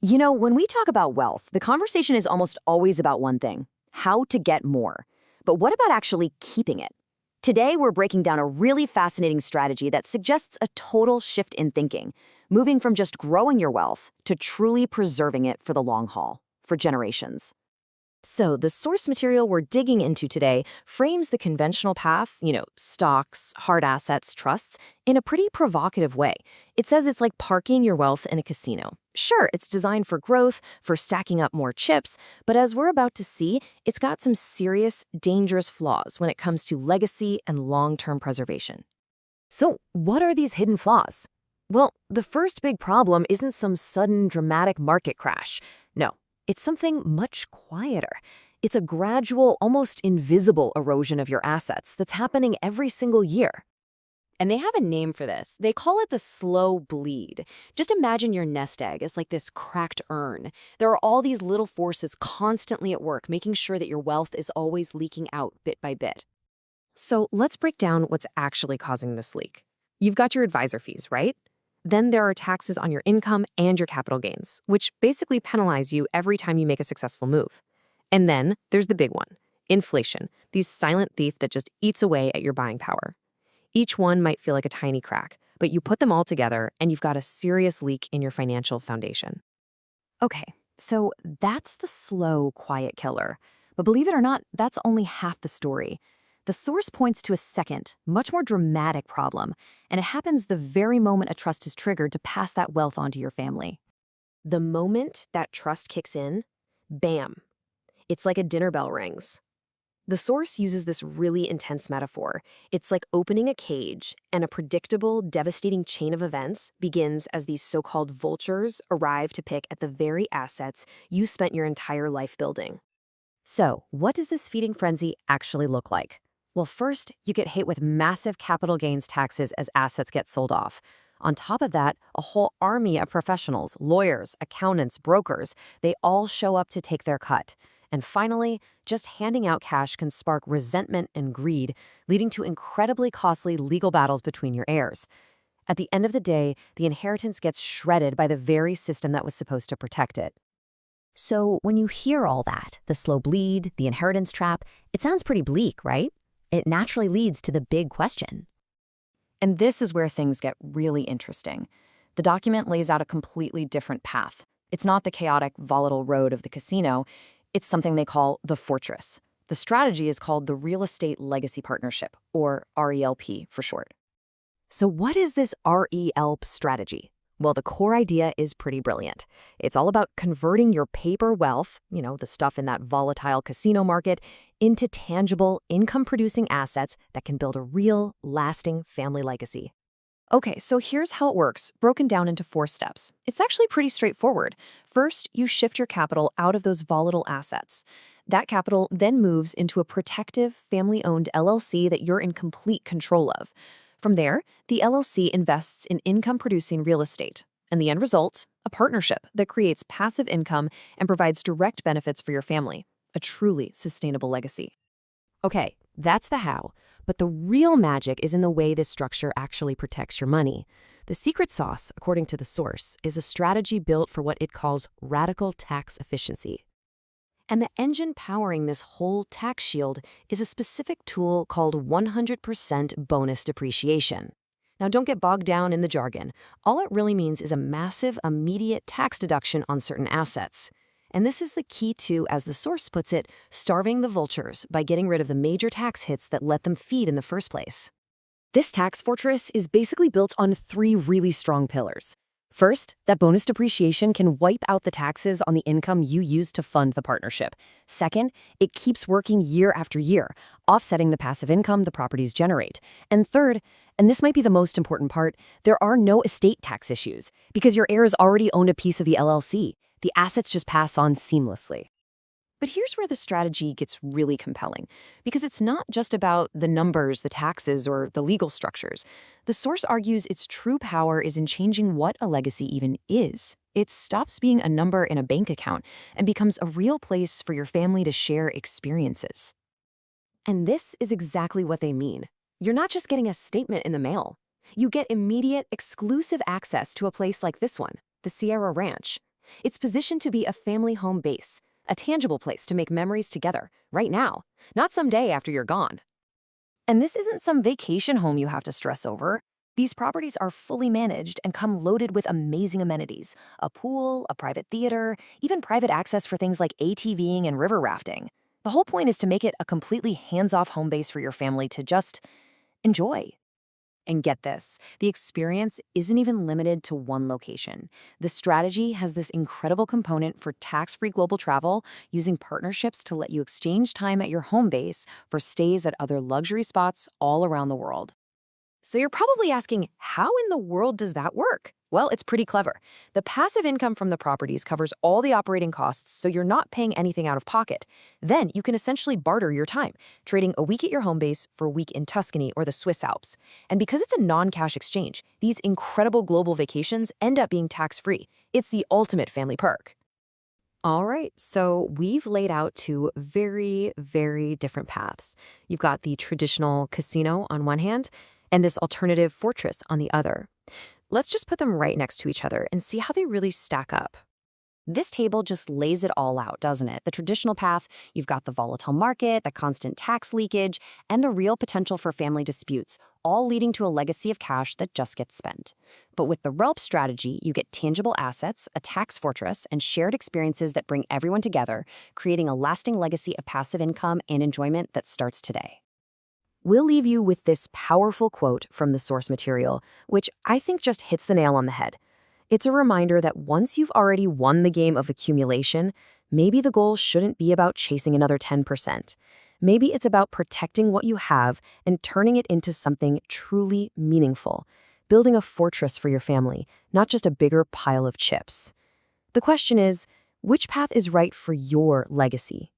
You know, when we talk about wealth, the conversation is almost always about one thing: how to get more. But what about actually keeping it? Today, we're breaking down a really fascinating strategy that suggests a total shift in thinking, moving from just growing your wealth to truly preserving it for the long haul, for generations. So, the source material we're digging into today frames the conventional path, stocks, hard assets, trusts, in a pretty provocative way. It says it's like parking your wealth in a casino. Sure, it's designed for growth, for stacking up more chips, but as we're about to see, it's got some serious, dangerous flaws when it comes to legacy and long-term preservation. So, what are these hidden flaws? Well, the first big problem isn't some sudden dramatic market crash. No. It's something much quieter. It's a gradual, almost invisible erosion of your assets that's happening every single year. And they have a name for this. They call it the slow bleed. Just imagine your nest egg as like this cracked urn. There are all these little forces constantly at work, making sure that your wealth is always leaking out bit by bit. So let's break down what's actually causing this leak. You've got your advisor fees, right? Then there are taxes on your income and your capital gains, which basically penalize you every time you make a successful move. And then there's the big one: inflation, the silent thief that just eats away at your buying power. Each one might feel like a tiny crack, but you put them all together and you've got a serious leak in your financial foundation. Okay, so that's the slow, quiet killer. But believe it or not, that's only half the story. The source points to a second, much more dramatic problem, and it happens the very moment a trust is triggered to pass that wealth on to your family. The moment that trust kicks in, bam, it's like a dinner bell rings. The source uses this really intense metaphor. It's like opening a cage, and a predictable, devastating chain of events begins as these so-called vultures arrive to pick at the very assets you spent your entire life building. So, what does this feeding frenzy actually look like? Well, first, you get hit with massive capital gains taxes as assets get sold off. On top of that, a whole army of professionals, lawyers, accountants, brokers, they all show up to take their cut. And finally, just handing out cash can spark resentment and greed, leading to incredibly costly legal battles between your heirs. At the end of the day, the inheritance gets shredded by the very system that was supposed to protect it. So when you hear all that, the slow bleed, the inheritance trap, it sounds pretty bleak, right? It naturally leads to the big question. And this is where things get really interesting. The document lays out a completely different path. It's not the chaotic, volatile road of the casino. It's something they call the fortress. The strategy is called the Real Estate Legacy Partnership, or RELP for short. So what is this RELP strategy? Well, the core idea is pretty brilliant. It's all about converting your paper wealth, the stuff in that volatile casino market, into tangible, income-producing assets that can build a real, lasting family legacy. Okay, so here's how it works, broken down into 4 steps. It's actually pretty straightforward. First, you shift your capital out of those volatile assets. That capital then moves into a protective, family-owned LLC that you're in complete control of. From there, the LLC invests in income-producing real estate. And the end result? A partnership that creates passive income and provides direct benefits for your family. A truly sustainable legacy. Okay, that's the how. But the real magic is in the way this structure actually protects your money. The secret sauce, according to the source, is a strategy built for what it calls radical tax efficiency. And the engine powering this whole tax shield is a specific tool called 100% bonus depreciation. Now, don't get bogged down in the jargon. All it really means is a massive, immediate tax deduction on certain assets. And this is the key to, as the source puts it, starving the vultures by getting rid of the major tax hits that let them feed in the first place. This tax fortress is basically built on 3 really strong pillars. First, that bonus depreciation can wipe out the taxes on the income you use to fund the partnership. Second, it keeps working year after year, offsetting the passive income the properties generate. And third, and this might be the most important part, there are no estate tax issues because your heirs already owned a piece of the LLC. The assets just pass on seamlessly. But here's where the strategy gets really compelling, because it's not just about the numbers, the taxes, or the legal structures. The source argues its true power is in changing what a legacy even is. It stops being a number in a bank account and becomes a real place for your family to share experiences. And this is exactly what they mean. You're not just getting a statement in the mail. You get immediate, exclusive access to a place like this one, the Sierra Ranch. It's positioned to be a family home base, a tangible place to make memories together, right now, not someday after you're gone. And this isn't some vacation home you have to stress over. These properties are fully managed and come loaded with amazing amenities: a pool, a private theater, even private access for things like ATVing and river rafting. The whole point is to make it a completely hands-off home base for your family to just enjoy. And get this, the experience isn't even limited to one location. The strategy has this incredible component for tax-free global travel, using partnerships to let you exchange time at your home base for stays at other luxury spots all around the world. So you're probably asking, how in the world does that work? Well, it's pretty clever. The passive income from the properties covers all the operating costs, so you're not paying anything out of pocket. Then you can essentially barter your time, trading a week at your home base for a week in Tuscany or the Swiss Alps. And because it's a non-cash exchange, these incredible global vacations end up being tax-free. It's the ultimate family perk. All right, so we've laid out two very, very different paths. You've got the traditional casino on one hand, and this alternative fortress on the other. Let's just put them right next to each other and see how they really stack up. This table just lays it all out, doesn't it? The traditional path, you've got the volatile market, the constant tax leakage, and the real potential for family disputes, all leading to a legacy of cash that just gets spent. But with the RELP strategy, you get tangible assets, a tax fortress, and shared experiences that bring everyone together, creating a lasting legacy of passive income and enjoyment that starts today. We'll leave you with this powerful quote from the source material, which I think just hits the nail on the head. It's a reminder that once you've already won the game of accumulation, maybe the goal shouldn't be about chasing another 10%. Maybe it's about protecting what you have and turning it into something truly meaningful, building a fortress for your family, not just a bigger pile of chips. The question is, which path is right for your legacy?